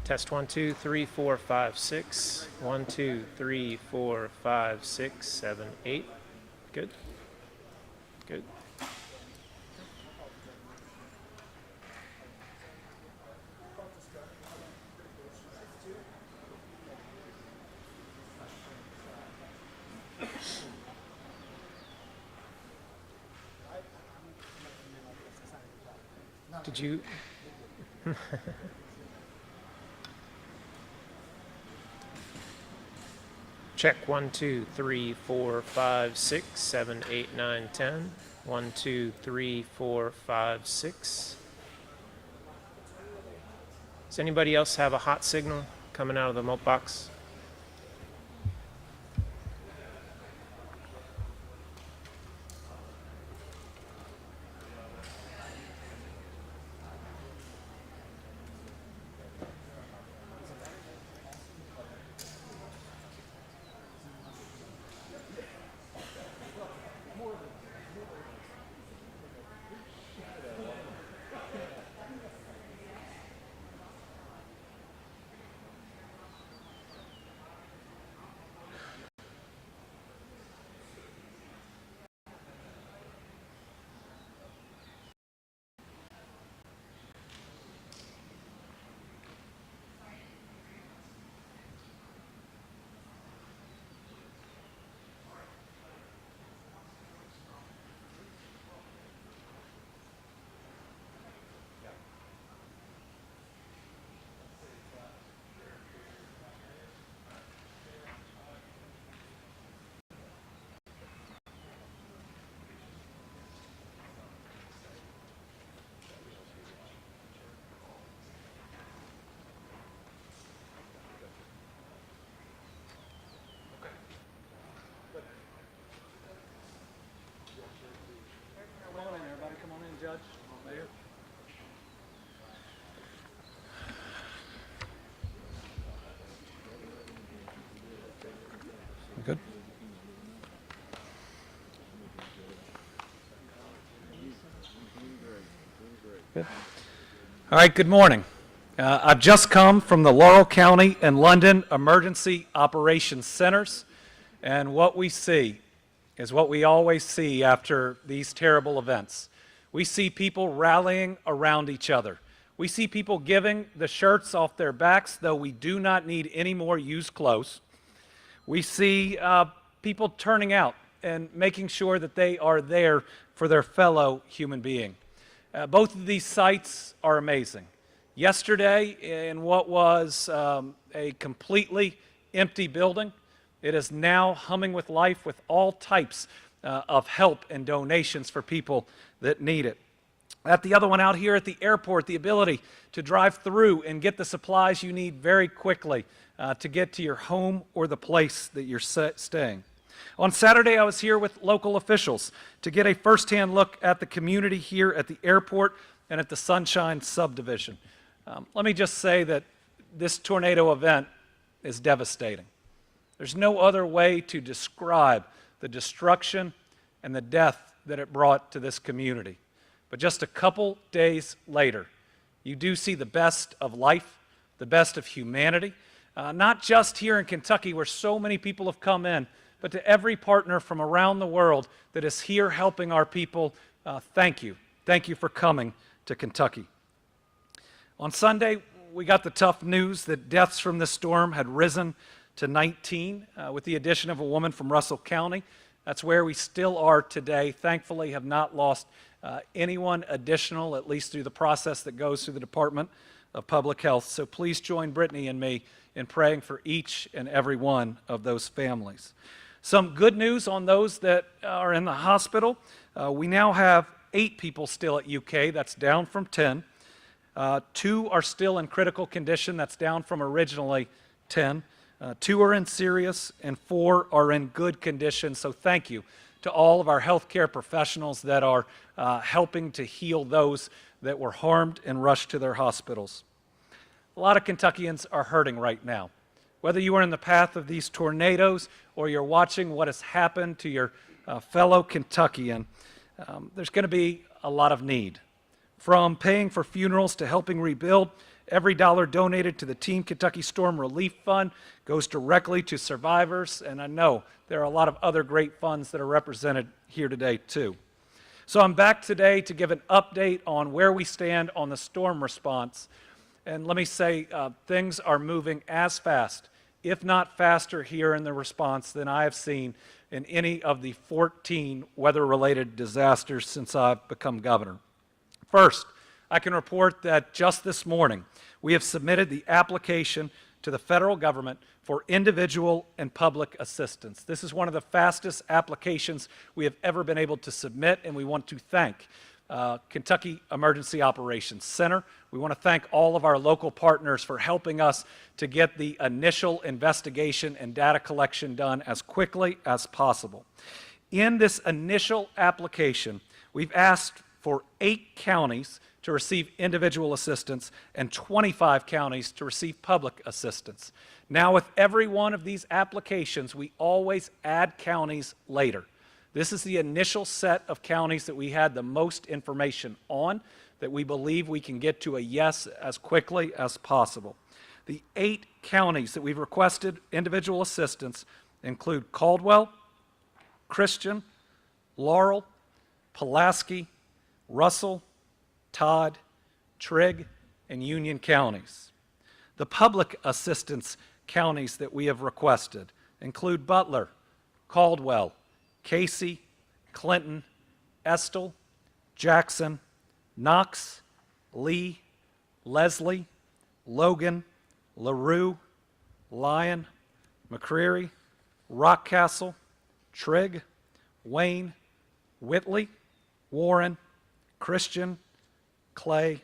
Test 1, 2, 3, 4, 5, 6. 1, 2, 3, 4, 5, 6, 7, 8. Good. Good. Did you? Check 1, 2, 3, 4, 5, 6, 7, 8, 9, 10. 1, 2, 3, 4, 5, 6. Does anybody else have a hot signal coming out of the mult box? Judge, Mayor. Good. Good. All right, good morning. I've just come from the Laurel County and London Emergency Operations Centers, and what we see is what we always see after these terrible events. We see people rallying around each other. We see people giving the shirts off their backs, though we do not need any more used clothes. We see people turning out and making sure that they are there for their fellow human being. Both of these sites are amazing. Yesterday, in what was a completely empty building, it is now humming with life with all types of help and donations for people that need it. At the other one out here at the airport, the ability to drive through and get the supplies you need very quickly to get to your home or the place that you're staying. On Saturday, I was here with local officials to get a firsthand look at the community here at the airport and at the Sunshine subdivision. Let me just say that this tornado event is devastating. There's no other way to describe the destruction and the death that it brought to this community. But just a couple days later, you do see the best of life, the best of humanity, not just here in Kentucky where so many people have come in, but to every partner from around the world that is here helping our people. Thank you. Thank you for coming to Kentucky. On Sunday, we got the tough news that deaths from this storm had risen to 19 with the addition of a woman from Russell County. That's where we still are today. Thankfully, have not lost anyone additional, at least through the process that goes through the Department of Public Health. So please join Brittany and me in praying for each and every one of those families. Some good news on those that are in the hospital. We now have 8 people still at UK. That's down from 10. 2 are still in critical condition. That's down from originally 10. 2 are in serious, and 4 are in good condition. So thank you to all of our healthcare professionals that are helping to heal those that were harmed and rushed to their hospitals. A lot of Kentuckians are hurting right now. Whether you are in the path of these tornadoes or you're watching what has happened to your fellow Kentuckian, there's going to be a lot of need. From paying for funerals to helping rebuild, Every dollar donated to the Team Kentucky Storm Relief Fund goes directly to survivors, and I know there are a lot of other great funds that are represented here today too. So I'm back today to give an update on where we stand on the storm response. And let me say, things are moving as fast, if not faster, here in the response than I have seen in any of the 14 weather-related disasters since I've become governor. First, I can report that just this morning, we have submitted the application to the federal government for individual and public assistance. This is one of the fastest applications we have ever been able to submit, and we want to thank Kentucky Emergency Operations Center. We want to thank all of our local partners for helping us to get the initial investigation and data collection done as quickly as possible. In this initial application, we've asked for 8 counties to receive individual assistance and 25 counties to receive public assistance. Now, with every one of these applications, we always add counties later. This is the initial set of counties that we had the most information on, that we believe we can get to a yes as quickly as possible. The 8 counties that we've requested individual assistance include Caldwell, Christian, Laurel, Pulaski, Russell, Todd, Trigg, and Union counties. The public assistance counties that we have requested include Butler, Caldwell, Casey, Clinton, Estill, Jackson, Knox, Lee, Leslie, Logan, LaRue, Lyon, McCreary, Rockcastle, Trigg, Wayne, Whitley, Warren, Christian, Clay,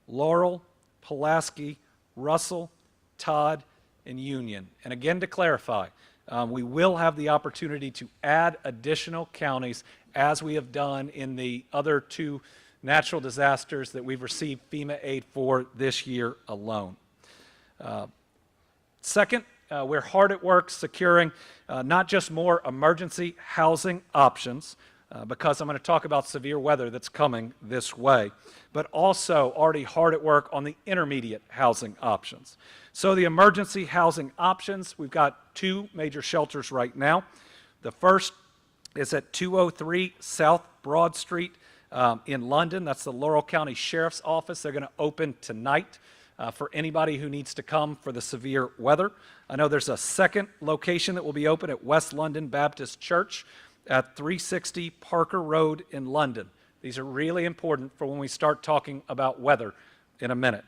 Laurel, Pulaski, Russell, Todd, and Union. And again, to clarify, we will have the opportunity to add additional counties as we have done in the other 2 natural disasters that we've received FEMA aid for this year alone. Second, we're hard at work securing not just more emergency housing options, because I'm going to talk about severe weather that's coming this way, but also already hard at work on the intermediate housing options. So the emergency housing options, we've got 2 major shelters right now. The first is at 203 South Broad Street in London. That's the Laurel County Sheriff's Office. They're going to open tonight for anybody who needs to come for the severe weather. I know there's a second location that will be open at West London Baptist Church at 360 Parker Road in London. These are really important for when we start talking about weather in a minute.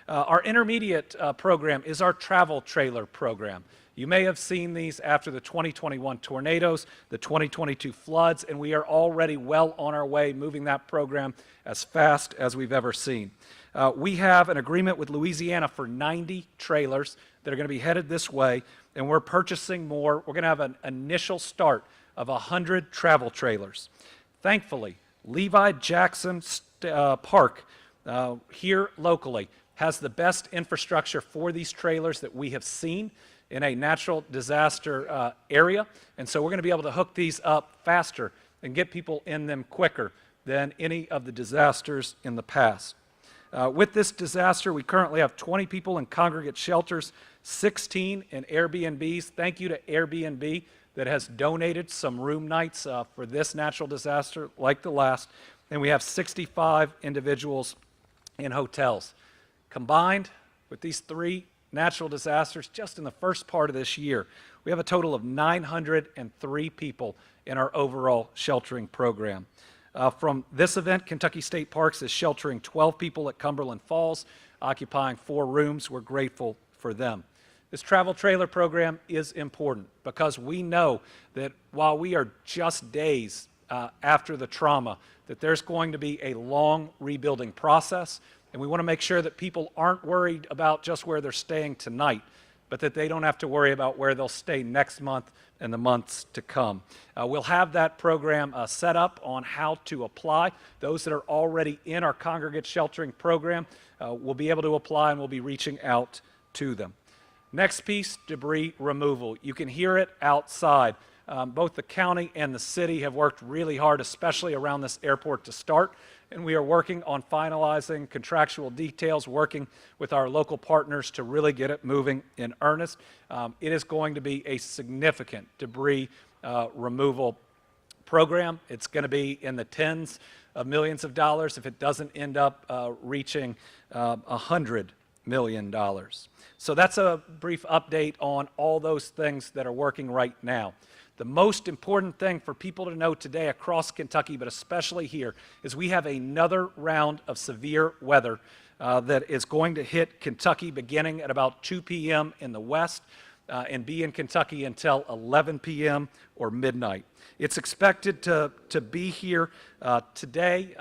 Our intermediate program is our travel trailer program. You may have seen these after the 2021 tornadoes, the 2022 floods, and we are already well on our way moving that program as fast as we've ever seen. We have an agreement with Louisiana for 90 trailers that are going to be headed this way, and we're purchasing more. We're going to have an initial start of 100 travel trailers. Thankfully, Levi Jackson Park here locally has the best infrastructure for these trailers that we have seen in a natural disaster area, and so we're going to be able to hook these up faster and get people in them quicker than any of the disasters in the past. With this disaster, we currently have 20 people in congregate shelters, 16 in Airbnbs. Thank you to Airbnb that has donated some room nights for this natural disaster like the last, and we have 65 individuals in hotels. Combined with these 3 natural disasters, just in the first part of this year, we have a total of 903 people in our overall sheltering program. From this event, Kentucky State Parks is sheltering 12 people at Cumberland Falls, occupying 4 rooms. We're grateful for them. This travel trailer program is important because we know that while we are just days after the trauma, that there's going to be a long rebuilding process, and we want to make sure that people aren't worried about just where they're staying tonight, but that they don't have to worry about where they'll stay next month and the months to come. We'll have that program set up on how to apply. Those that are already in our congregate sheltering program will be able to apply, and we'll be reaching out to them. Next piece, debris removal. You can hear it outside. Both the county and the city have worked really hard, especially around this airport to start, and we are working on finalizing contractual details, working with our local partners to really get it moving in earnest. It is going to be a significant debris removal program. It's going to be in the tens of millions of dollars if it doesn't end up reaching $100 million. So that's a brief update on all those things that are working right now. The most important thing for people to know today across Kentucky, but especially here, is we have another round of severe weather that is going to hit Kentucky beginning at about 2 p.m. in the west and be in Kentucky until 11 p.m. or midnight. It's expected to be here today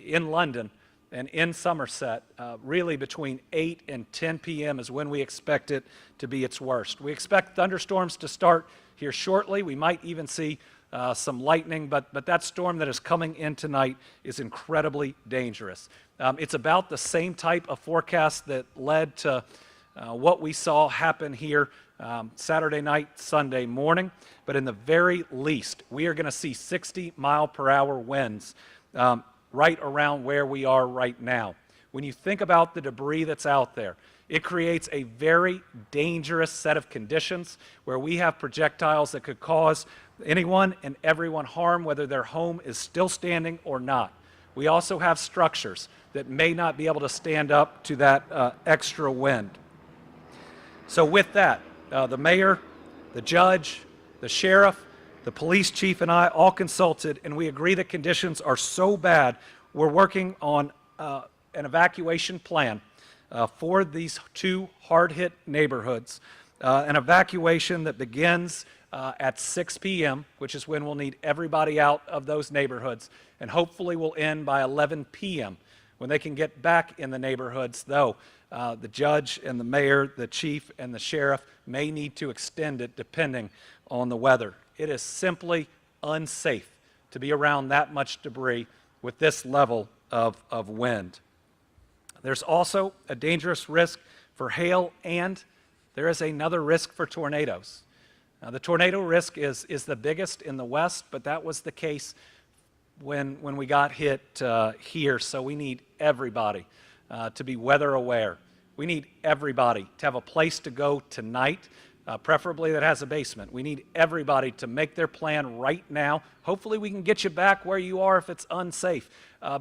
in London and in Somerset, really between 8 and 10 p.m. is when we expect it to be its worst. We expect thunderstorms to start here shortly. We might even see some lightning, but that storm that is coming in tonight is incredibly dangerous. It's about the same type of forecast that led to what we saw happen here Saturday night, Sunday morning, but in the very least, we are going to see 60-mile-per-hour winds right around where we are right now. When you think about the debris that's out there, it creates a very dangerous set of conditions where we have projectiles that could cause anyone and everyone harm, whether their home is still standing or not. We also have structures that may not be able to stand up to that extra wind. So with that, the mayor, the judge, the sheriff, the police chief, and I all consulted, and we agree that conditions are so bad, we're working on an evacuation plan for these two hard-hit neighborhoods, an evacuation that begins at 6 p.m., which is when we'll need everybody out of those neighborhoods, and hopefully will end by 11 p.m. when they can get back in the neighborhoods, though the judge and the mayor, the chief and the sheriff may need to extend it depending on the weather. It is simply unsafe to be around that much debris with this level of wind. There's also a dangerous risk for hail, and there is another risk for tornadoes. The tornado risk is the biggest in the west, but that was the case when we got hit here, so we need everybody to be weather aware. We need everybody to have a place to go tonight, preferably that has a basement. We need everybody to make their plan right now. Hopefully we can get you back where you are if it's unsafe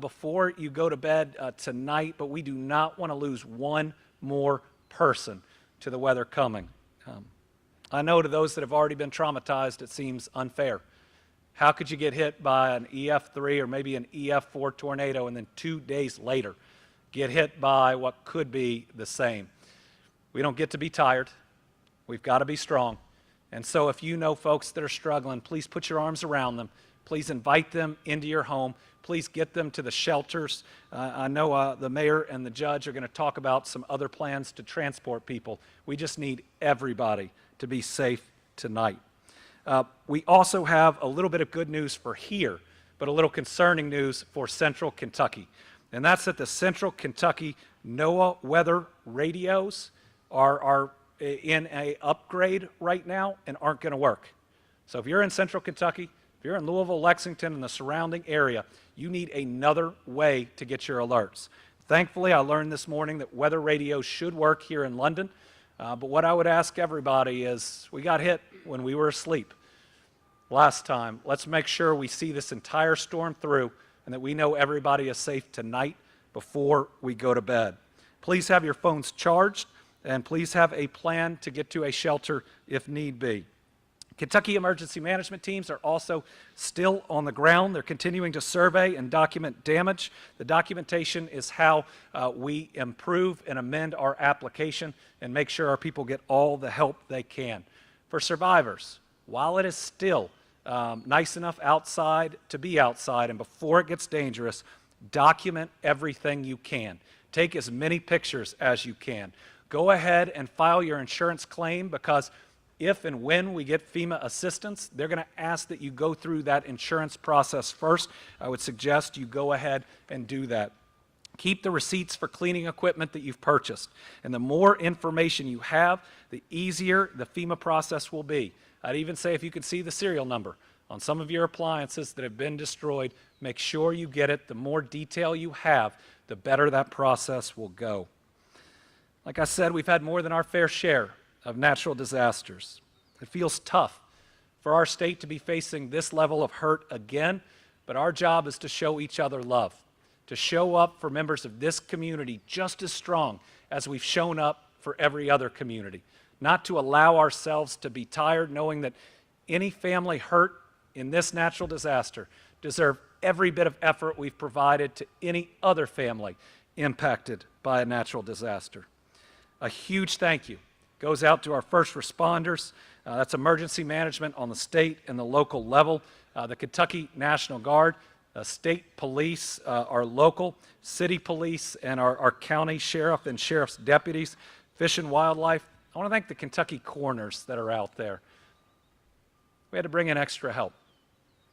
before you go to bed tonight, but we do not want to lose one more person to the weather coming. I know to those that have already been traumatized, it seems unfair. How could you get hit by an EF3 or maybe an EF4 tornado and then 2 days later get hit by what could be the same? We don't get to be tired. We've got to be strong. And so if you know folks that are struggling, please put your arms around them. Please invite them into your home. Please get them to the shelters. I know the mayor and the judge are going to talk about some other plans to transport people. We just need everybody to be safe tonight. We also have a little bit of good news for here, but a little concerning news for Central Kentucky. And that's that the Central Kentucky NOAA weather radios are in an upgrade right now and aren't going to work. So if you're in Central Kentucky, if you're in Louisville, Lexington, and the surrounding area, you need another way to get your alerts. Thankfully, I learned this morning that weather radios should work here in London. But what I would ask everybody is, we got hit when we were asleep last time. Let's make sure we see this entire storm through and that we know everybody is safe tonight before we go to bed. Please have your phones charged, and please have a plan to get to a shelter if need be. Kentucky emergency management teams are also still on the ground. They're continuing to survey and document damage. The documentation is how we improve and amend our application and make sure our people get all the help they can. For survivors, while it is still nice enough outside to be outside, and before it gets dangerous, document everything you can. Take as many pictures as you can. Go ahead and file your insurance claim, because if and when we get FEMA assistance, they're going to ask that you go through that insurance process first. I would suggest you go ahead and do that. Keep the receipts for cleaning equipment that you've purchased. And the more information you have, the easier the FEMA process will be. I'd even say if you can see the serial number on some of your appliances that have been destroyed, make sure you get it. The more detail you have, the better that process will go. Like I said, we've had more than our fair share of natural disasters. It feels tough for our state to be facing this level of hurt again, but our job is to show each other love, to show up for members of this community just as strong as we've shown up for every other community, not to allow ourselves to be tired knowing that any family hurt in this natural disaster deserve every bit of effort we've provided to any other family impacted by a natural disaster. A huge thank you goes out to our first responders. That's emergency management on the state and the local level, the Kentucky National Guard, state police, our local city police, and our county sheriff and sheriff's deputies, Fish and Wildlife. I want to thank the Kentucky coroners that are out there. We had to bring in extra help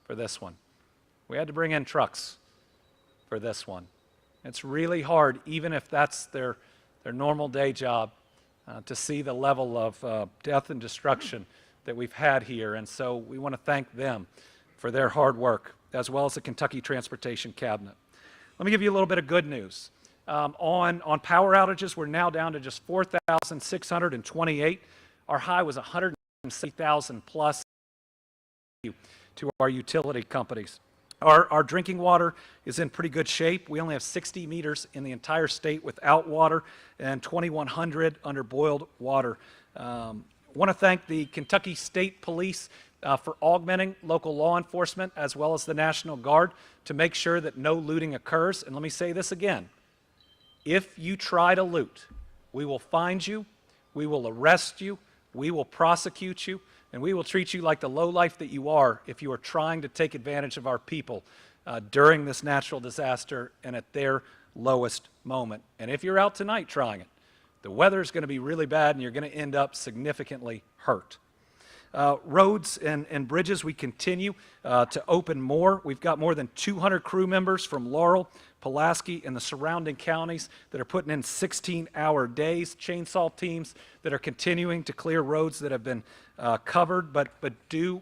for this one. We had to bring in trucks for this one. It's really hard, even if that's their normal day job, to see the level of death and destruction that we've had here. And so we want to thank them for their hard work, as well as the Kentucky Transportation Cabinet. Let me give you a little bit of good news. On power outages, we're now down to just 4,628. Our high was 160,000 plus to our utility companies. Our drinking water is in pretty good shape. We only have 60 meters in the entire state without water and 2,100 under boiled water. I want to thank the Kentucky State Police for augmenting local law enforcement as well as the National Guard to make sure that no looting occurs. And let me say this again. If you try to loot, we will find you, we will arrest you, we will prosecute you, and we will treat you like the lowlife that you are if you are trying to take advantage of our people during this natural disaster and at their lowest moment. And if you're out tonight trying it, the weather is going to be really bad and you're going to end up significantly hurt. Roads and bridges, we continue to open more. We've got more than 200 crew members from Laurel, Pulaski, and the surrounding counties that are putting in 16-hour days, chainsaw teams that are continuing to clear roads that have been covered, but do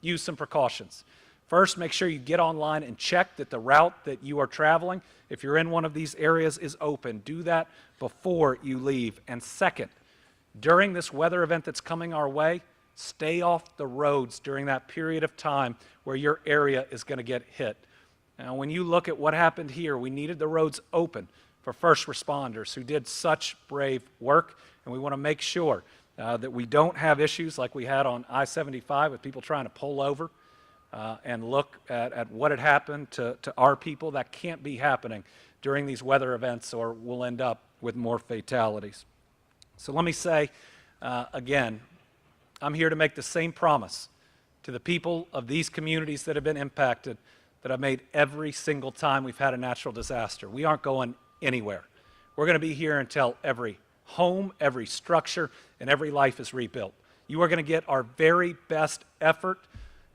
use some precautions. First, make sure you get online and check that the route that you are traveling, if you're in one of these areas, is open. Do that before you leave. And second, during this weather event that's coming our way, stay off the roads during that period of time where your area is going to get hit. Now, when you look at what happened here, we needed the roads open for first responders who did such brave work, and we want to make sure that we don't have issues like we had on I-75 with people trying to pull over and look at what had happened to our people. That can't be happening during these weather events, or we'll end up with more fatalities. So let me say again, I'm here to make the same promise to the people of these communities that have been impacted that I've made every single time we've had a natural disaster. We aren't going anywhere. We're going to be here until every home, every structure, and every life is rebuilt. You are going to get our very best effort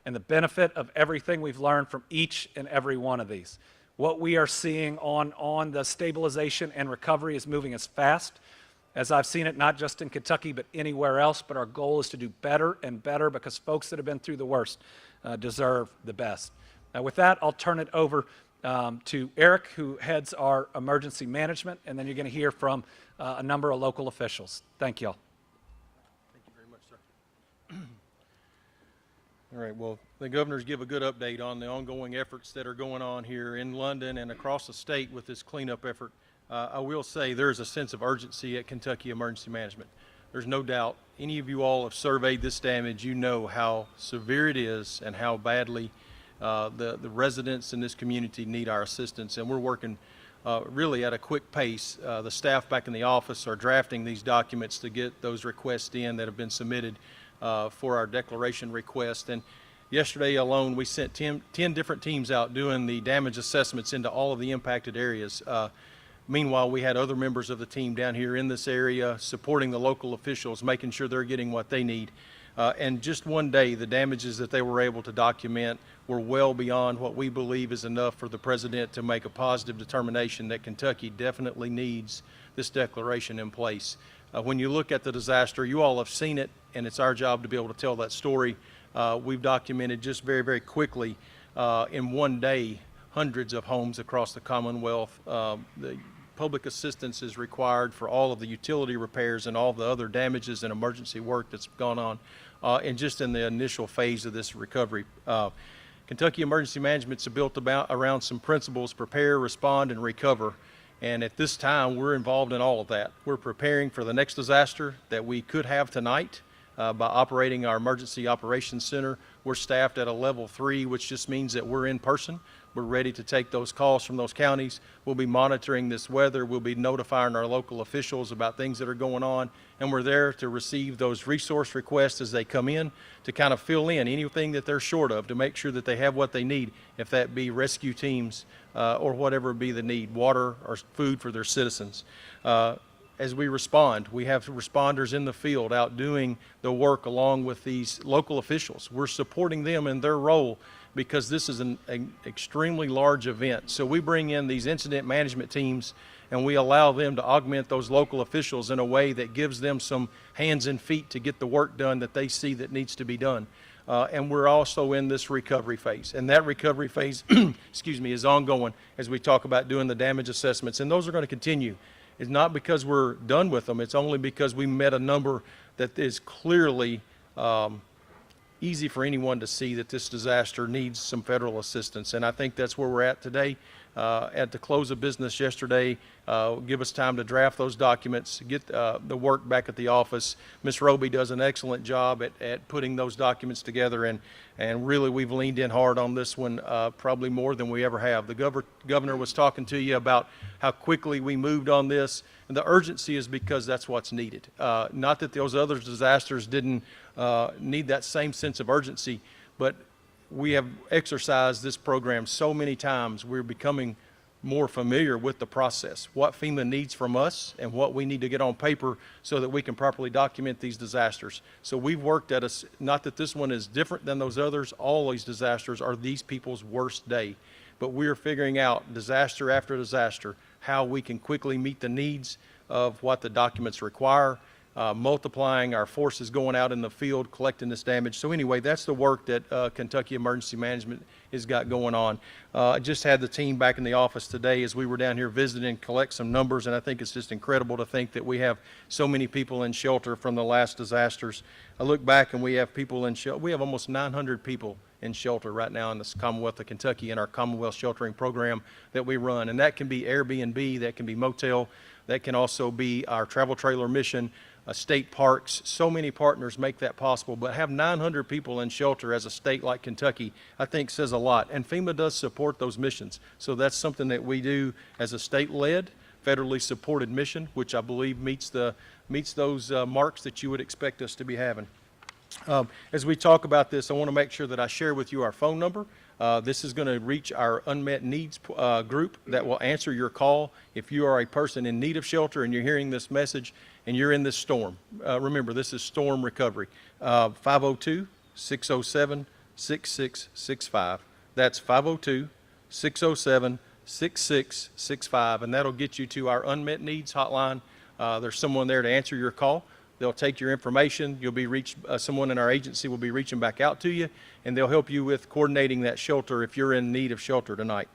and the benefit of everything we've learned from each and every one of these. What we are seeing on the stabilization and recovery is moving as fast as I've seen it, not just in Kentucky, but anywhere else. But our goal is to do better and better because folks that have been through the worst deserve the best. Now, with that, I'll turn it over to Eric, who heads our emergency management, and then you're going to hear from a number of local officials. Thank you all. Thank you very much, sir. All right, well, the governors give a good update on the ongoing efforts that are going on here in London and across the state with this cleanup effort. I will say there's a sense of urgency at Kentucky Emergency Management. There's no doubt. Any of you all have surveyed this damage, you know how severe it is and how badly the residents in this community need our assistance, and we're working really at a quick pace. The staff back in the office are drafting these documents to get those requests in that have been submitted for our declaration request. And yesterday alone, we sent 10 different teams out doing the damage assessments into all of the impacted areas. Meanwhile, we had other members of the team down here in this area supporting the local officials, making sure they're getting what they need. And just one day, the damages that they were able to document were well beyond what we believe is enough for the president to make a positive determination that Kentucky definitely needs this declaration in place. When you look at the disaster, you all have seen it, and it's our job to be able to tell that story. We've documented just very, very quickly in one day hundreds of homes across the Commonwealth. The public assistance is required for all of the utility repairs and all the other damages and emergency work that's gone on, and just in the initial phase of this recovery. Kentucky Emergency Management's built around some principles: prepare, respond, and recover. And at this time, we're involved in all of that. We're preparing for the next disaster that we could have tonight by operating our Emergency Operations Center. We're staffed at a level 3, which just means that we're in person. We're ready to take those calls from those counties. We'll be monitoring this weather. We'll be notifying our local officials about things that are going on. And we're there to receive those resource requests as they come in, to kind of fill in anything that they're short of, to make sure that they have what they need, if that be rescue teams or whatever be the need, water or food for their citizens. As we respond, we have responders in the field out doing the work along with these local officials. We're supporting them in their role because this is an extremely large event. So we bring in these incident management teams and we allow them to augment those local officials in a way that gives them some hands and feet to get the work done that they see that needs to be done. And we're also in this recovery phase. And that recovery phase, excuse me, is ongoing as we talk about doing the damage assessments. And those are going to continue. It's not because we're done with them. It's only because we met a number that is clearly easy for anyone to see that this disaster needs some federal assistance. And I think that's where we're at today. At the close of business yesterday, give us time to draft those documents, get the work back at the office. Ms. Roby does an excellent job at putting those documents together, and really we've leaned in hard on this one, probably more than we ever have. The governor was talking to you about how quickly we moved on this, and the urgency is because that's what's needed. Not that those other disasters didn't need that same sense of urgency, but we have exercised this program so many times, we're becoming more familiar with the process, what FEMA needs from us and what we need to get on paper so that we can properly document these disasters. So we've worked at us, not that this one is different than those others, all these disasters are these people's worst day. But we're figuring out disaster after disaster how we can quickly meet the needs of what the documents require, multiplying our forces going out in the field, collecting this damage. So anyway, that's the work that Kentucky Emergency Management has got going on. I just had the team back in the office today as we were down here visiting, collect some numbers, and I think it's just incredible to think that we have so many people in shelter from the last disasters. I look back and we have people in shelter. We have almost 900 people in shelter right now in the Commonwealth of Kentucky in our Commonwealth sheltering program that we run. And that can be Airbnb, that can be motel, that can also be our travel trailer mission, state parks. So many partners make that possible, but have 900 people in shelter as a state like Kentucky, I think says a lot. And FEMA does support those missions. So that's something that we do as a state-led, federally supported mission, which I believe meets those marks that you would expect us to be having. As we talk about this, I want to make sure that I share with you our phone number. This is going to reach our unmet needs group that will answer your call if you are a person in need of shelter and you're hearing this message and you're in this storm. Remember, this is storm recovery. 502-607-6665. That's 502-607-6665, and that'll get you to our unmet needs hotline. There's someone there to answer your call. They'll take your information. You'll be reached. Someone in our agency will be reaching back out to you, and they'll help you with coordinating that shelter if you're in need of shelter tonight.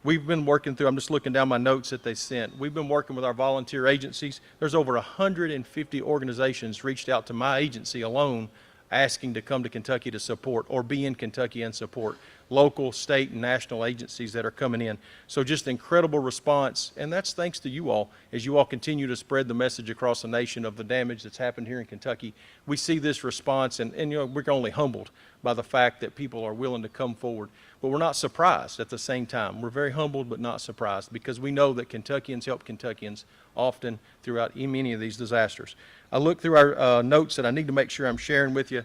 We've been working through, I'm just looking down my notes that they sent. We've been working with our volunteer agencies. There's over 150 organizations reached out to my agency alone asking to come to Kentucky to support or be in Kentucky and support. Local, state, and national agencies that are coming in. So just incredible response, and that's thanks to you all as you all continue to spread the message across the nation of the damage that's happened here in Kentucky. We see this response, and you know, we're only humbled by the fact that people are willing to come forward. But we're not surprised at the same time. We're very humbled but not surprised because we know that Kentuckians help Kentuckians often throughout many of these disasters. I look through our notes that I need to make sure I'm sharing with you.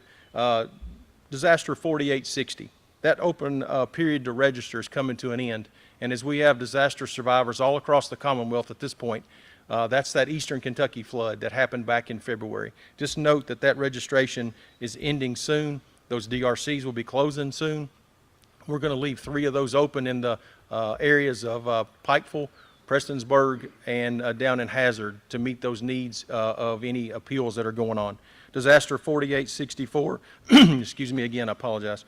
Disaster 4860. That open period to register is coming to an end, And as we have disaster survivors all across the Commonwealth at this point, that's that Eastern Kentucky flood that happened back in February. Just note that that registration is ending soon. Those DRCs will be closing soon. We're going to leave 3 of those open in the areas of Pikeville, Prestonsburg, and down in Hazard to meet those needs of any appeals that are going on. Disaster 4864, excuse me again, I apologize.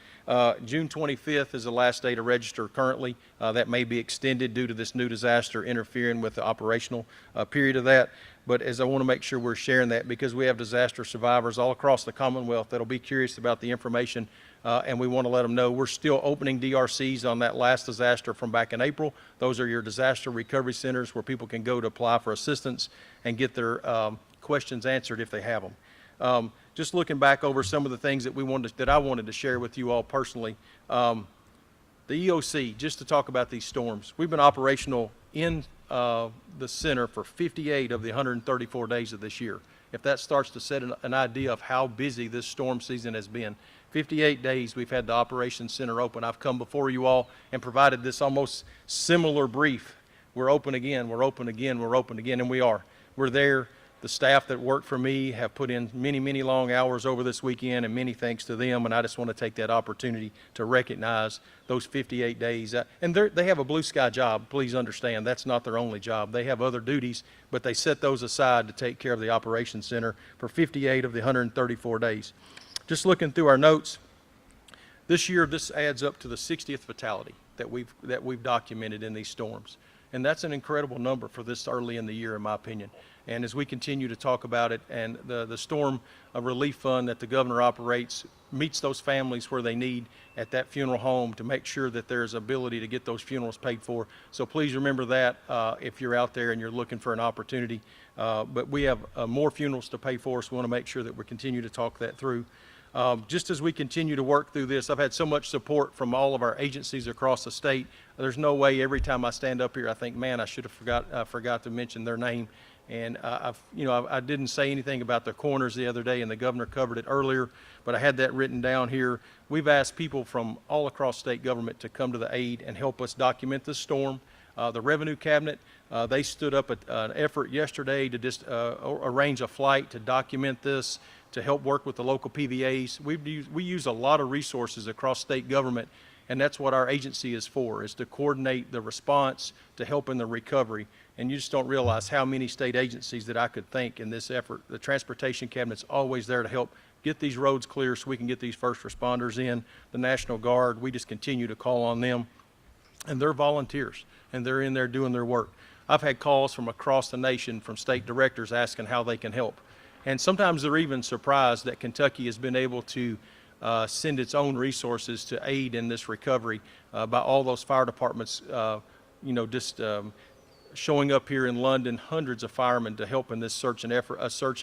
June 25th is the last day to register currently. That may be extended due to this new disaster interfering with the operational period of that. But as I want to make sure we're sharing that because we have disaster survivors all across the Commonwealth that'll be curious about the information, and we want to let them know we're still opening DRCs on that last disaster from back in April. Those are your disaster recovery centers where people can go to apply for assistance and get their questions answered if they have them. Just looking back over some of the things that I wanted to share with you all personally. The EOC, just to talk about these storms, we've been operational in the center for 58 of the 134 days of this year. If that starts to set an idea of how busy this storm season has been, 58 days we've had the operations center open. I've come before you all and provided this almost similar brief. We're open again, we're open again, we're open again, and we are. We're there. The staff that work for me have put in many, many long hours over this weekend, and many thanks to them. And I just want to take that opportunity to recognize those 58 days. And they have a blue sky job. Please understand, that's not their only job. They have other duties, but they set those aside to take care of the operations center for 58 of the 134 days. Just looking through our notes, this year this adds up to the 60th fatality that we've documented in these storms. And that's an incredible number for this early in the year, in my opinion. And as we continue to talk about it, and the storm relief fund that the governor operates meets those families where they need at that funeral home to make sure that there's ability to get those funerals paid for. So please remember that if you're out there and you're looking for an opportunity. But we have more funerals to pay for, so we want to make sure that we continue to talk that through. Just as we continue to work through this, I've had so much support from all of our agencies across the state. There's no way every time I stand up here I think, man, I should have forgot to mention their name. And I didn't say anything about the coroners the other day, and the governor covered it earlier, but I had that written down here. We've asked people from all across state government to come to the aid and help us document this storm. The Revenue Cabinet, they stood up an effort yesterday to just arrange a flight to document this, to help work with the local PVAs. We use a lot of resources across state government, and that's what our agency is for, is to coordinate the response to help in the recovery. And you just don't realize how many state agencies that I could thank in this effort. The Transportation Cabinet's always there to help get these roads clear so we can get these first responders in. The National Guard, we just continue to call on them. And they're volunteers, and they're in there doing their work. I've had calls from across the nation from state directors asking how they can help. And sometimes they're even surprised that Kentucky has been able to send its own resources to aid in this recovery by all those fire departments, showing up here in London, hundreds of firemen to help in this search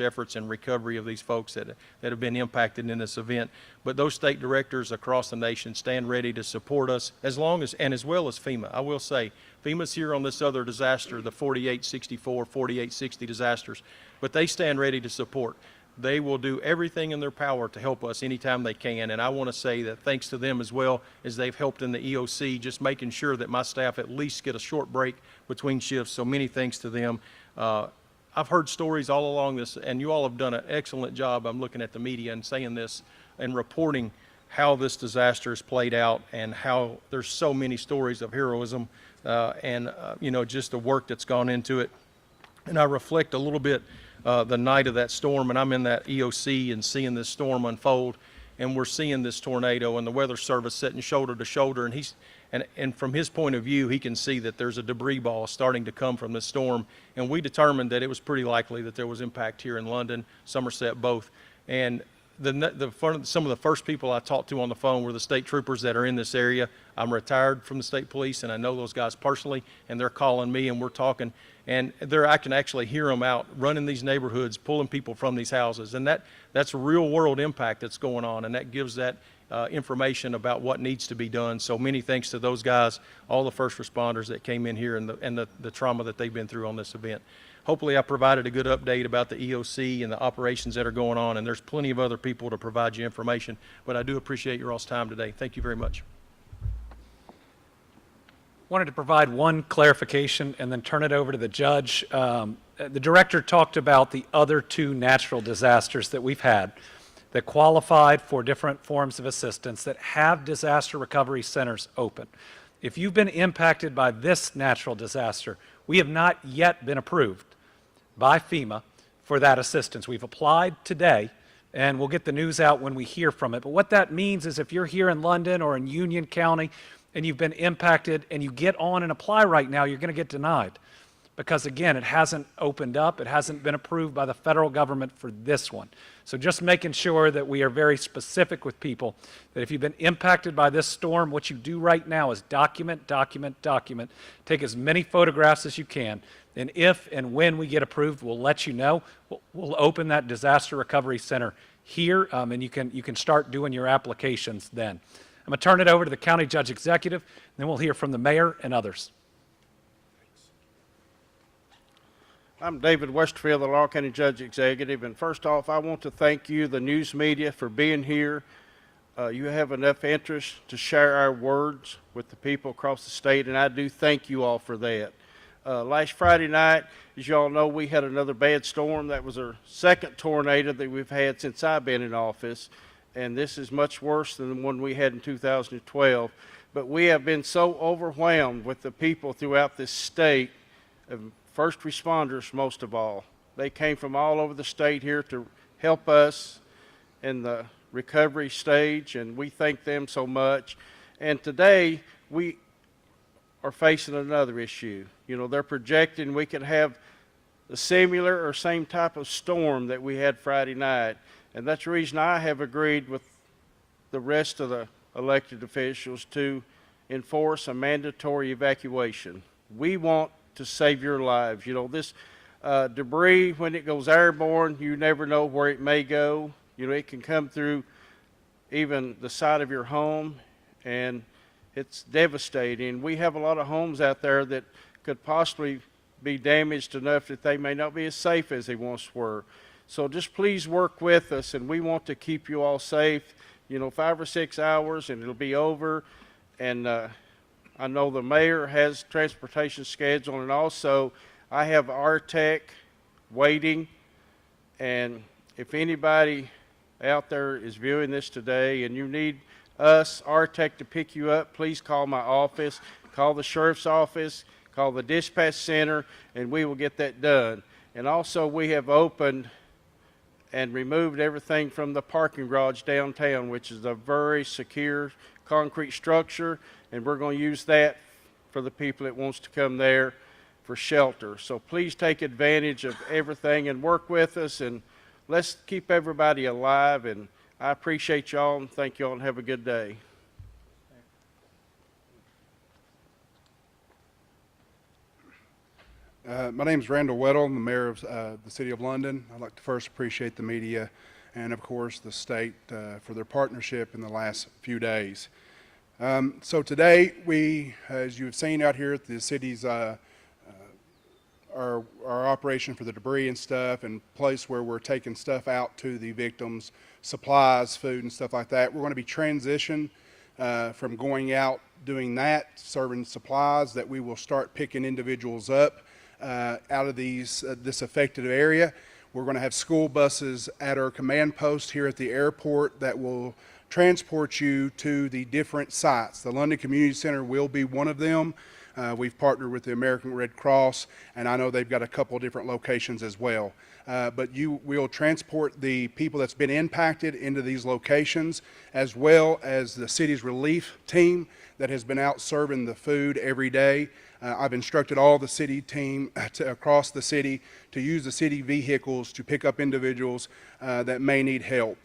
efforts and recovery of these folks that have been impacted in this event. But those state directors across the nation stand ready to support us as well as FEMA. I will say, FEMA's here on this other disaster, the 4864, 4860 disasters, but they stand ready to support. They will do everything in their power to help us anytime they can. And I want to say that thanks to them as well as they've helped in the EOC, just making sure that my staff at least get a short break between shifts. So many thanks to them. I've heard stories all along this, and you all have done an excellent job. I'm looking at the media and saying this and reporting how this disaster has played out and how there's so many stories of heroism and just the work that's gone into it. And I reflect a little bit the night of that storm, and I'm in that EOC and seeing this storm unfold, and we're seeing this tornado, and the Weather Service sitting shoulder to shoulder, and from his point of view, he can see that there's a debris ball starting to come from the storm, and we determined that it was pretty likely that there was impact here in London, Somerset, both. And some of the first people I talked to on the phone were the state troopers that are in this area. I'm retired from the state police, and I know those guys personally, and they're calling me, and we're talking. And I can actually hear them out running these neighborhoods, pulling people from these houses. And that's real world impact that's going on, and that gives that information about what needs to be done. So many thanks to those guys, all the first responders that came in here, and the trauma that they've been through on this event. Hopefully I provided a good update about the EOC and the operations that are going on, and there's plenty of other people to provide you information. But I do appreciate your all's time today. Thank you very much. Wanted to provide one clarification and then turn it over to the judge. The director talked about the other two natural disasters that we've had that qualified for different forms of assistance that have disaster recovery centers open. If you've been impacted by this natural disaster, we have not yet been approved by FEMA for that assistance. We've applied today, and we'll get the news out when we hear from it. But what that means is if you're here in London or in Union County and you've been impacted and you get on and apply right now, you're going to get denied. Because again, it hasn't opened up, it hasn't been approved by the federal government for this one. So just making sure that we are very specific with people, that if you've been impacted by this storm, what you do right now is document, document, document, take as many photographs as you can, and if and when we get approved, we'll let you know. We'll open that disaster recovery center here, and you can start doing your applications then. I'm going to turn it over to the county judge executive, and then we'll hear from the mayor and others. I'm David Westerfield, the Laurel County Judge Executive, and first off, I want to thank you, the news media, for being here. You have enough interest to share our words with the people across the state, and I do thank you all for that. Last Friday night, as you all know, we had another bad storm. That was our second tornado that we've had since I've been in office, and this is much worse than the one we had in 2012. But we have been so overwhelmed with the people throughout this state, first responders most of all. They came from all over the state here to help us in the recovery stage, and we thank them so much. And today we are facing another issue. You know, they're projecting we could have a similar or same type of storm that we had Friday night, and that's the reason I have agreed with the rest of the elected officials to enforce a mandatory evacuation. We want to save your lives. You know, this debris, when it goes airborne, you never know where it may go. You know, it can come through even the side of your home, and it's devastating. We have a lot of homes out there that could possibly be damaged enough that they may not be as safe as they once were. So just please work with us, and we want to keep you all safe. You know, 5 or 6 hours and it'll be over. And I know the mayor has transportation scheduled, and also I have RTEC waiting. And if anybody out there is viewing this today and you need us, RTEC, to pick you up, please call my office, call the sheriff's office, call the dispatch center, and we will get that done. And also we have opened and removed everything from the parking garage downtown, which is a very secure concrete structure, and we're going to use that for the people that wants to come there for shelter. So please take advantage of everything and work with us, and let's keep everybody alive. And I appreciate y'all, and thank y'all, and have a good day. My name is Randall Weddle. I'm the mayor of the City of London. I'd like to first appreciate the media and, of course, the state for their partnership in the last few days. So today, we, as you've seen out here at the city's our operation for the debris and stuff, and place where we're taking stuff out to the victims, supplies, food, and stuff like that. We're going to be transitioned from going out doing that, serving supplies, that we will start picking individuals up out of this affected area. We're going to have school buses at our command post here at the airport that will transport you to the different sites. The London Community Center will be one of them. We've partnered with the American Red Cross, and I know they've got a couple different locations as well. But we'll transport the people that's been impacted into these locations, as well as the city's relief team that has been out serving the food every day. I've instructed all the city team across the city to use the city vehicles to pick up individuals that may need help.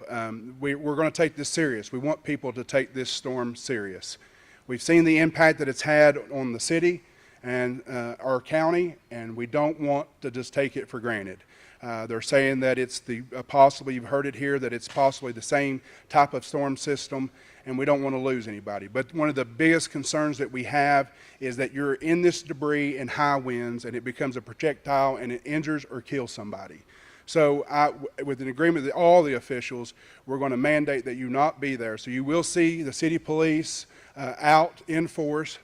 We're going to take this serious. We want people to take this storm serious. We've seen the impact that it's had on the city and our county, and we don't want to just take it for granted. They're saying that it's possibly, you've heard it here, that it's possibly the same type of storm system, and we don't want to lose anybody. But one of the biggest concerns that we have is that you're in this debris and high winds, and it becomes a projectile, and it injures or kills somebody. So with an agreement with all the officials, we're going to mandate that you not be there. So you will see the city police out in force,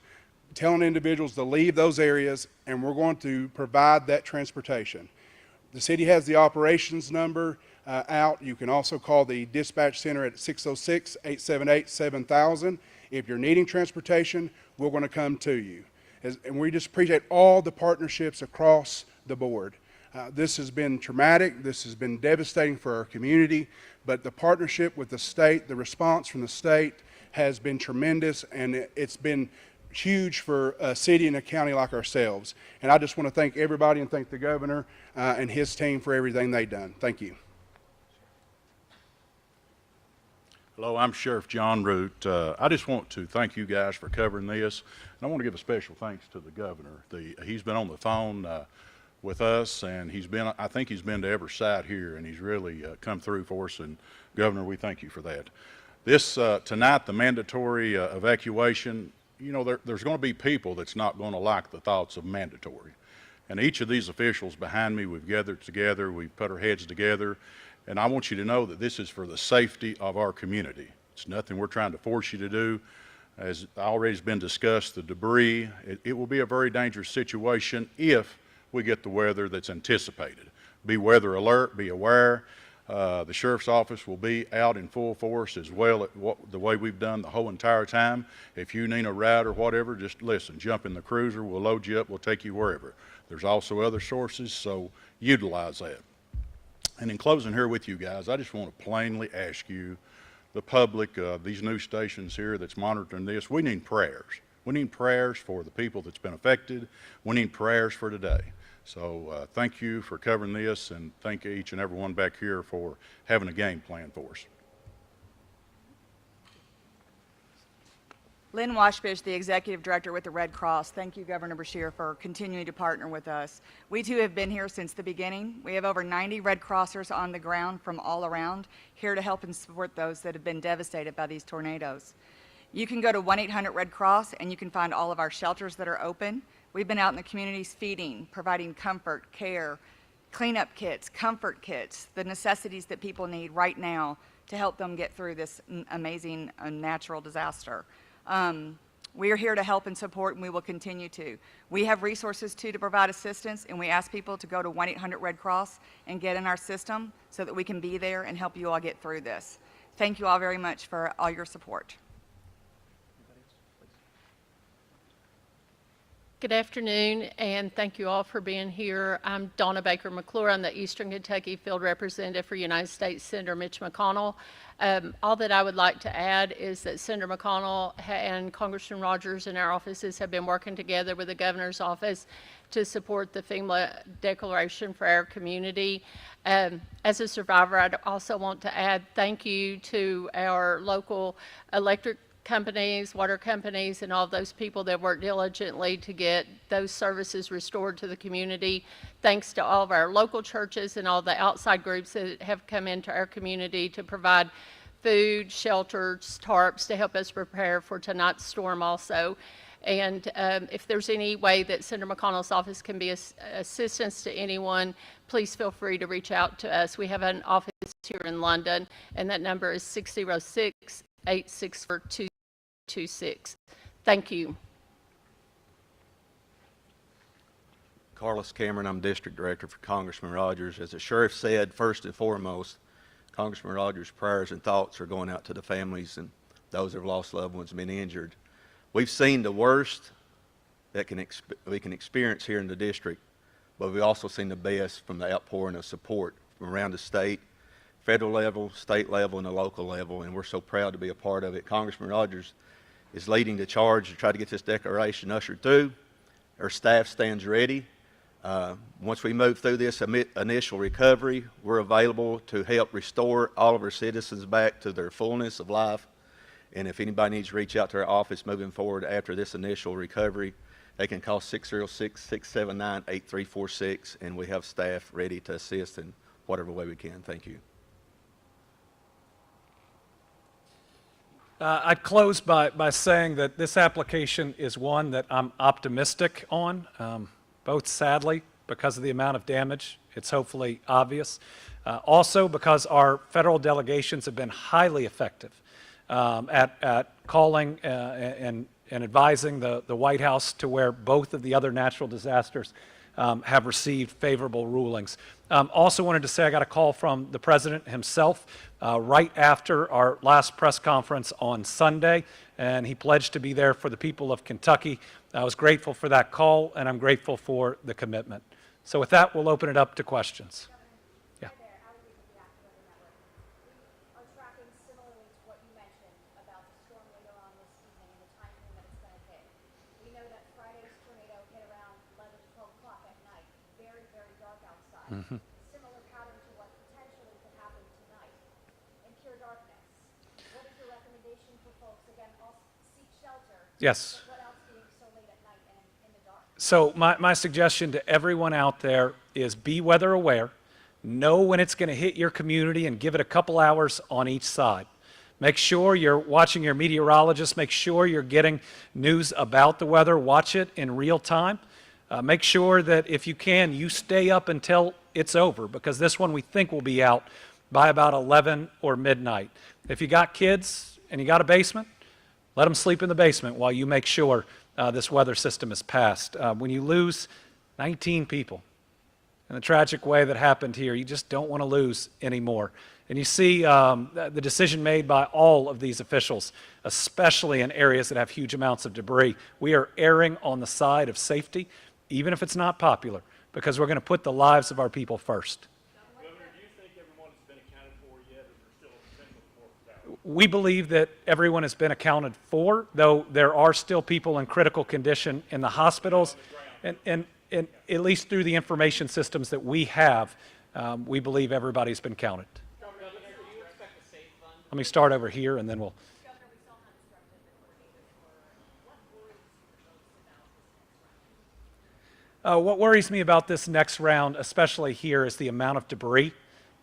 telling individuals to leave those areas, and we're going to provide that transportation. The city has the operations number out. You can also call the dispatch center at 606-878-7000. If you're needing transportation, we're going to come to you. And we just appreciate all the partnerships across the board. This has been traumatic. This has been devastating for our community, but the partnership with the state, the response from the state has been tremendous, and it's been huge for a city and a county like ourselves. And I just want to thank everybody and thank the governor and his team for everything they've done. Thank you. Hello, I'm Sheriff John Root. I just want to thank you guys for covering this. And I want to give a special thanks to the governor. He's been on the phone with us, and I think he's been to every site here, and he's really come through for us. And Governor, we thank you for that. This, tonight, the mandatory evacuation, you know, there's going to be people that's not going to like the thoughts of mandatory. And each of these officials behind me, we've gathered together, we've put our heads together, and I want you to know that this is for the safety of our community. It's nothing we're trying to force you to do. As already has been discussed, the debris, it will be a very dangerous situation if we get the weather that's anticipated. Be weather alert, be aware. The sheriff's office will be out in full force as well the way we've done the whole entire time. If you need a ride or whatever, just listen, jump in the cruiser, we'll load you up, we'll take you wherever. There's also other sources, so utilize that. And in closing here with you guys, I just want to plainly ask you, the public, these news stations here that's monitoring this, we need prayers. We need prayers for the people that's been affected. We need prayers for today. So thank you for covering this, and thank each and every one back here for having a game plan for us. Lynn Washbish, the Executive Director with the Red Cross. Thank you, Governor Beshear, for continuing to partner with us. We too have been here since the beginning. We have over 90 Red Crossers on the ground from all around, here to help and support those that have been devastated by these tornadoes. You can go to 1-800-RED-CROSS and you can find all of our shelters that are open. We've been out in the communities feeding, providing comfort, care, cleanup kits, comfort kits, the necessities that people need right now to help them get through this amazing natural disaster. We are here to help and support, and we will continue to. We have resources too to provide assistance, and we ask people to go to 1-800-RED-CROSS and get in our system so that we can be there and help you all get through this. Thank you all very much for all your support. Good afternoon, and thank you all for being here. I'm Donna Baker McClure. I'm the Eastern Kentucky Field Representative for United States Senator Mitch McConnell. All that I would like to add is that Senator McConnell and Congressman Rogers and our offices have been working together with the governor's office to support the FEMA declaration for our community. As a survivor, I'd also want to add thank you to our local electric companies, water companies, and all those people that work diligently to get those services restored to the community. Thanks to all of our local churches and all the outside groups that have come into our community to provide food, shelters, tarps to help us prepare for tonight's storm also. And if there's any way that Senator McConnell's office can be assistance to anyone, please feel free to reach out to us. We have an office here in London, and that number is 606-864-226. Thank you. Carlos Cameron, I'm District Director for Congressman Rogers. As the Sheriff said, first and foremost, Congressman Rogers' prayers and thoughts are going out to the families and those that have lost loved ones and been injured. We've seen the worst that we can experience here in the district, but we've also seen the best from the outpouring of support from around the state, federal level, state level, and the local level, and we're so proud to be a part of it. Congressman Rogers is leading the charge to try to get this declaration ushered through. Our staff stands ready. Once we move through this initial recovery, we're available to help restore all of our citizens back to their fullness of life. And if anybody needs to reach out to our office moving forward after this initial recovery, they can call 606-679-8346, and we have staff ready to assist in whatever way we can. Thank you. I'd close by saying that this application is one that I'm optimistic on, both sadly because of the amount of damage. It's hopefully obvious. Also because our federal delegations have been highly effective at calling and and advising the White House to where both of the other natural disasters have received favorable rulings. Also wanted to say I got a call from the president himself right after our last press conference on Sunday, and he pledged to be there for the people of Kentucky. I was grateful for that call, and I'm grateful for the commitment. So with that, we'll open it up to questions. Yeah. Are tracking similarly to what you mentioned about the storm later on this evening and the time frame that it's going to hit. We know that Friday's tornado hit around 11 to 12 o'clock at night, very, very dark outside. Similar pattern to what potentially could happen tonight in pure darkness. What is your recommendation for folks? Again, all seek shelter. Yes. But what else being so late at night and in the dark? So my suggestion to everyone out there is be weather aware. Know when it's going to hit your community and give it a couple hours on each side. Make sure you're watching your meteorologist. Make sure you're getting news about the weather. Watch it in real time. Make sure that if you can, you stay up until it's over, because this one we think will be out by about 11 or midnight. If you got kids and you got a basement, let them sleep in the basement while you make sure this weather system is passed. When you lose 19 people in the tragic way that happened here, you just don't want to lose anymore. And you see the decision made by all of these officials, especially in areas that have huge amounts of debris. We are erring on the side of safety, even if it's not popular, because we're going to put the lives of our people first. Governor, do you think everyone has been accounted for yet, or is there still a potential for more? We believe that everyone has been accounted for, though there are still people in critical condition in the hospitals. And at least through the information systems that we have, we believe everybody's been counted. Governor, do you expect a safe fund? Let me start over here, and then we'll. Governor, we saw how destructive the tornadoes were. What worries you the most about this next round? What worries me about this next round, especially here, is the amount of debris.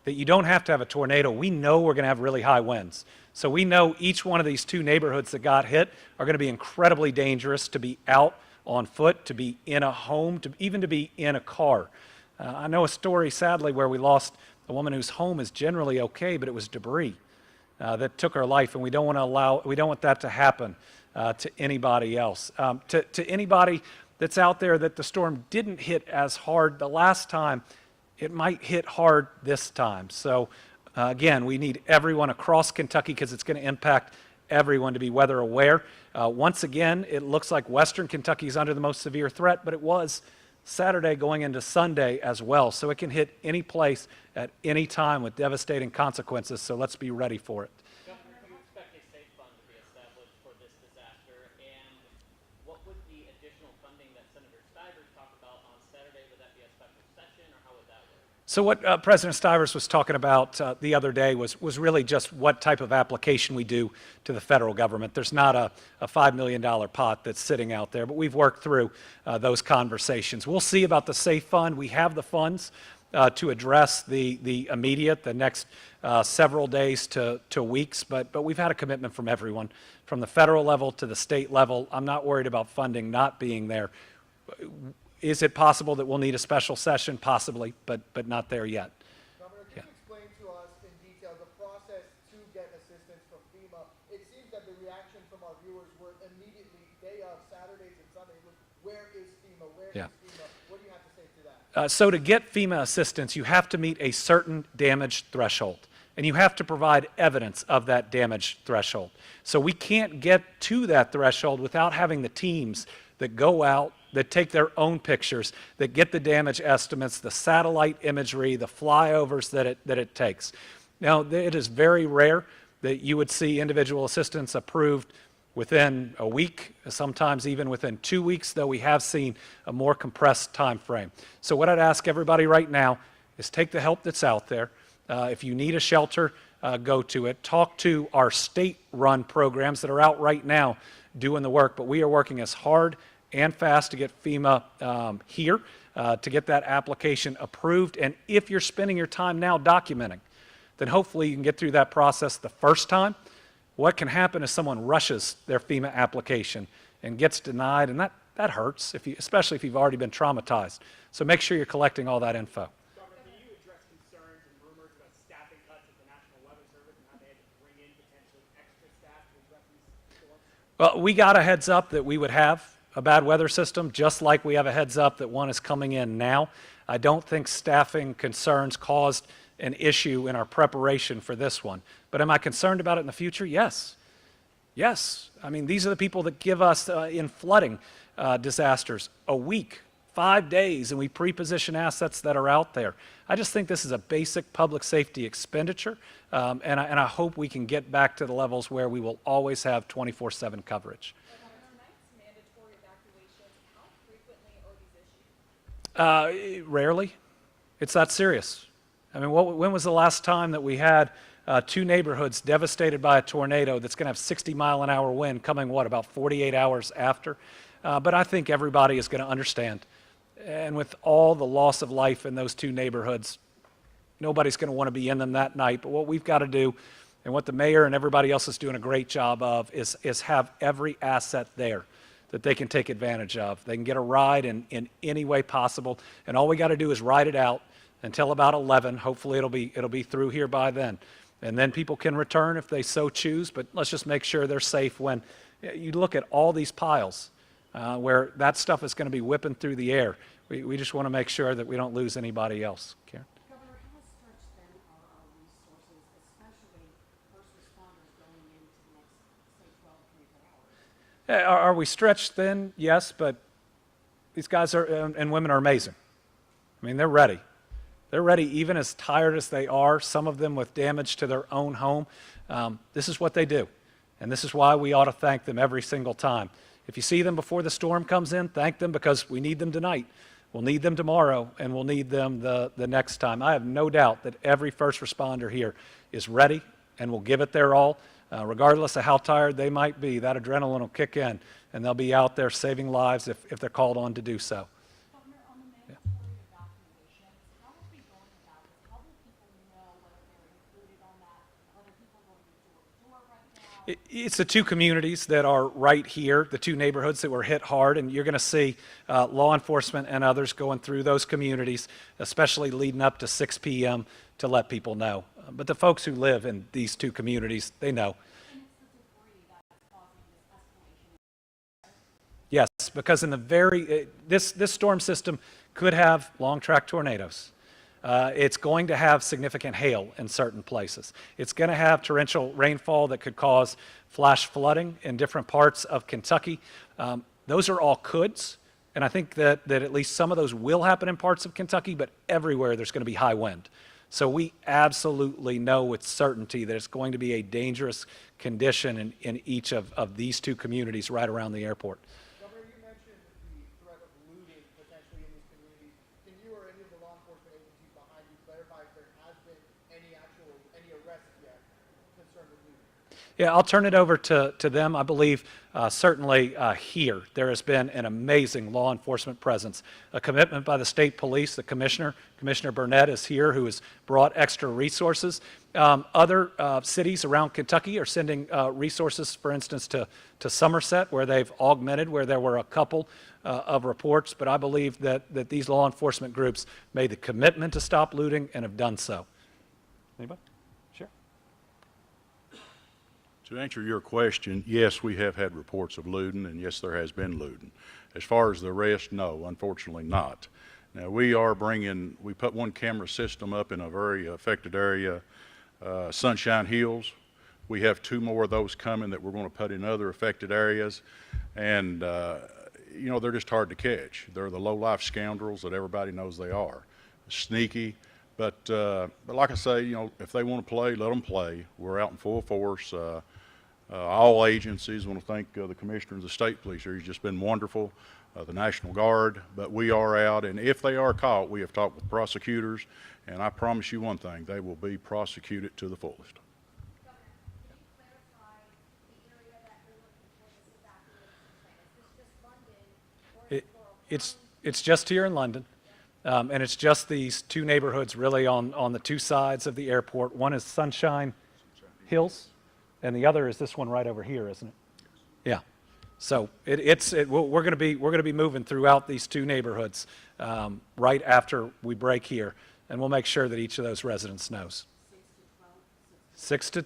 That you don't have to have a tornado. We know we're going to have really high winds. So we know each one of these two neighborhoods that got hit are going to be incredibly dangerous to be out on foot, to be in a home, even to be in a car. I know a story, sadly, where we lost a woman whose home is generally okay, but it was debris that took her life, and we don't want that to happen to anybody else. To anybody that's out there that the storm didn't hit as hard the last time, it might hit hard this time. So again, we need everyone across Kentucky, because it's going to impact everyone, to be weather aware. Once again, it looks like Western Kentucky is under the most severe threat, but it was Saturday going into Sunday as well. So it can hit any place at any time with devastating consequences. So let's be ready for it. Governor, do you expect a safe fund to be established for this disaster? And what would the additional funding that Senator Stivers talked about on Saturday, would that be a special session, or how would that work? So what President Stivers was talking about the other day was really just what type of application we do to the federal government. There's not a $5 million pot that's sitting out there, but we've worked through those conversations. We'll see about the SAFE Fund. We have the funds to address the immediate, the next several days to weeks, but we've had a commitment from everyone, from the federal level to the state level. I'm not worried about funding not being there. Is it possible that we'll need a special session? Possibly, but not there yet. Governor, can you explain to us in detail the process to get assistance from FEMA? It seems that the reaction from our viewers were immediately, day of, Saturdays and Sundays, was, where is FEMA? Where is FEMA? What do you have to say to that? So to get FEMA assistance, you have to meet a certain damage threshold, and you have to provide evidence of that damage threshold. So we can't get to that threshold without having the teams that go out, that take their own pictures, that get the damage estimates, the satellite imagery, the flyovers that it takes. Now, it is very rare that you would see individual assistance approved within a week, sometimes even within 2 weeks, though we have seen a more compressed time frame. So what I'd ask everybody right now is take the help that's out there. If you need a shelter, go to it. Talk to our state-run programs that are out right now doing the work, but we are working as hard and fast to get FEMA here, to get that application approved. And if you're spending your time now documenting, then hopefully you can get through that process the first time. What can happen is someone rushes their FEMA application and gets denied, and that hurts, especially if you've already been traumatized. So make sure you're collecting all that info. Governor, can you address concerns and rumors about staffing cuts at the National Weather Service and how they had to bring in potentially extra staff to address these storms? Well, we got a heads up that we would have a bad weather system, just like we have a heads up that one is coming in now. I don't think staffing concerns caused an issue in our preparation for this one. But am I concerned about it in the future? Yes. Yes. I mean, these are the people that give us in flooding disasters a week, 5 days, and we pre-position assets that are out there. I just think this is a basic public safety expenditure, and I hope we can get back to the levels where we will always have 24/7 coverage. Mandatory evacuations, how frequently are these issued? Rarely. It's that serious. I mean, when was the last time that we had two neighborhoods devastated by a tornado that's going to have 60-mile-an-hour wind coming, about 48 hours after? But I think everybody is going to understand. And with all the loss of life in those two neighborhoods, nobody's going to want to be in them that night. But what we've got to do, and what the mayor and everybody else is doing a great job of, is have every asset there that they can take advantage of. They can get a ride in any way possible, and all we got to do is ride it out until about 11. Hopefully it'll be through here by then. And then people can return if they so choose, but let's just make sure they're safe. When you look at all these piles where that stuff is going to be whipping through the air, we just want to make sure that we don't lose anybody else. Karen? Governor, how stretched then are our resources, especially first responders going into the next, say, 12, 24 hours? Are we stretched thin? Yes, but these guys and women are amazing. I mean, they're ready. They're ready even as tired as they are, some of them with damage to their own home. This is what they do, and this is why we ought to thank them every single time. If you see them before the storm comes in, thank them, because we need them tonight. We'll need them tomorrow, and we'll need them the next time. I have no doubt that every first responder here is ready and will give it their all. Regardless of how tired they might be, that adrenaline will kick in, and they'll be out there saving lives if they're called on to do so. Governor, on the mandatory evacuations, how are we going about this? How will people know whether they're included on that? Are there people going door to door right now? It's the two communities that are right here, the two neighborhoods that were hit hard, and you're going to see law enforcement and others going through those communities, especially leading up to 6 p.m. to let people know. But the folks who live in these two communities, they know. And it's the debris that's causing this escalation. Yes, because in the this storm system could have long track tornadoes. It's going to have significant hail in certain places. It's going to have torrential rainfall that could cause flash flooding in different parts of Kentucky. Those are all coulds, and I think that at least some of those will happen in parts of Kentucky, but everywhere there's going to be high wind. So we absolutely know with certainty that it's going to be a dangerous condition in each of these two communities right around the airport. Governor, you mentioned the threat of looting potentially in these communities. Can you or any of the law enforcement agencies behind you clarify if there has been any arrests yet concerned with looting? Yeah, I'll turn it over to them. I believe certainly here there has been an amazing law enforcement presence, a commitment by the state police. The Commissioner Burnett is here, who has brought extra resources. Other cities around Kentucky are sending resources, for instance, to Somerset, where they've augmented, where there were a couple of reports. But I believe that these law enforcement groups made the commitment to stop looting and have done so. Anybody? Sure. To answer your question, yes, we have had reports of looting, and yes, there has been looting. As far as the rest, no, unfortunately not. Now, we put one camera system up in a very affected area, Sunshine Hills. We have 2 more of those coming that we're going to put in other affected areas, and they're just hard to catch. They're the low-life scoundrels that everybody knows they are. Sneaky. But like I say, if they want to play, let them play. We're out in full force. All agencies want to thank the Commissioner of the State Police here. He's just been wonderful, the National Guard. But we are out, and if they are caught, we have talked with prosecutors, and I promise you one thing, they will be prosecuted to the fullest. Governor, can you clarify the area that you're looking for this evacuation plan? Is this just London or is it Laurel County? It's just here in London. And it's just these two neighborhoods really on the two sides of the airport. One is Sunshine Hills, and the other is this one right over here, isn't it? Yeah. So we're going to be moving throughout these two neighborhoods right after we break here, and we'll make sure that each of those residents knows. 6 to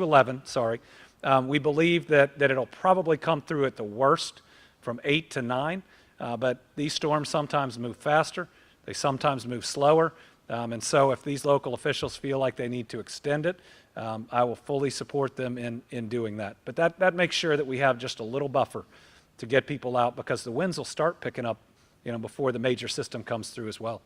11, sorry. We believe that it'll probably come through at the worst from 8 to 9, but these storms sometimes move faster, they sometimes move slower, and so if these local officials feel like they need to extend it, I will fully support them in doing that. But that makes sure that we have just a little buffer to get people out, because the winds will start picking up, before the major system comes through as well.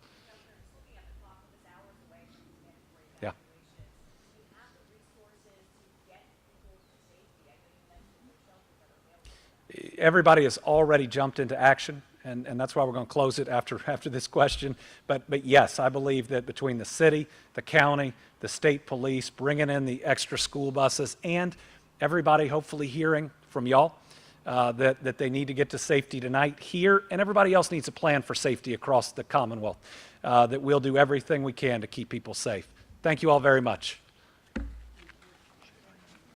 Looking at the clock, it was hours away from the mandatory Yeah. evacuations. Do you have the resources to get people to safety? I know you mentioned the shelters that are available. Everybody has already jumped into action, and that's why we're going to close it after this question. But yes, I believe that between the city, the county, the state police, bringing in the extra school buses, and everybody hopefully hearing from y'all that they need to get to safety tonight here, and everybody else needs a plan for safety across the Commonwealth, that we'll do everything we can to keep people safe. Thank you all very much.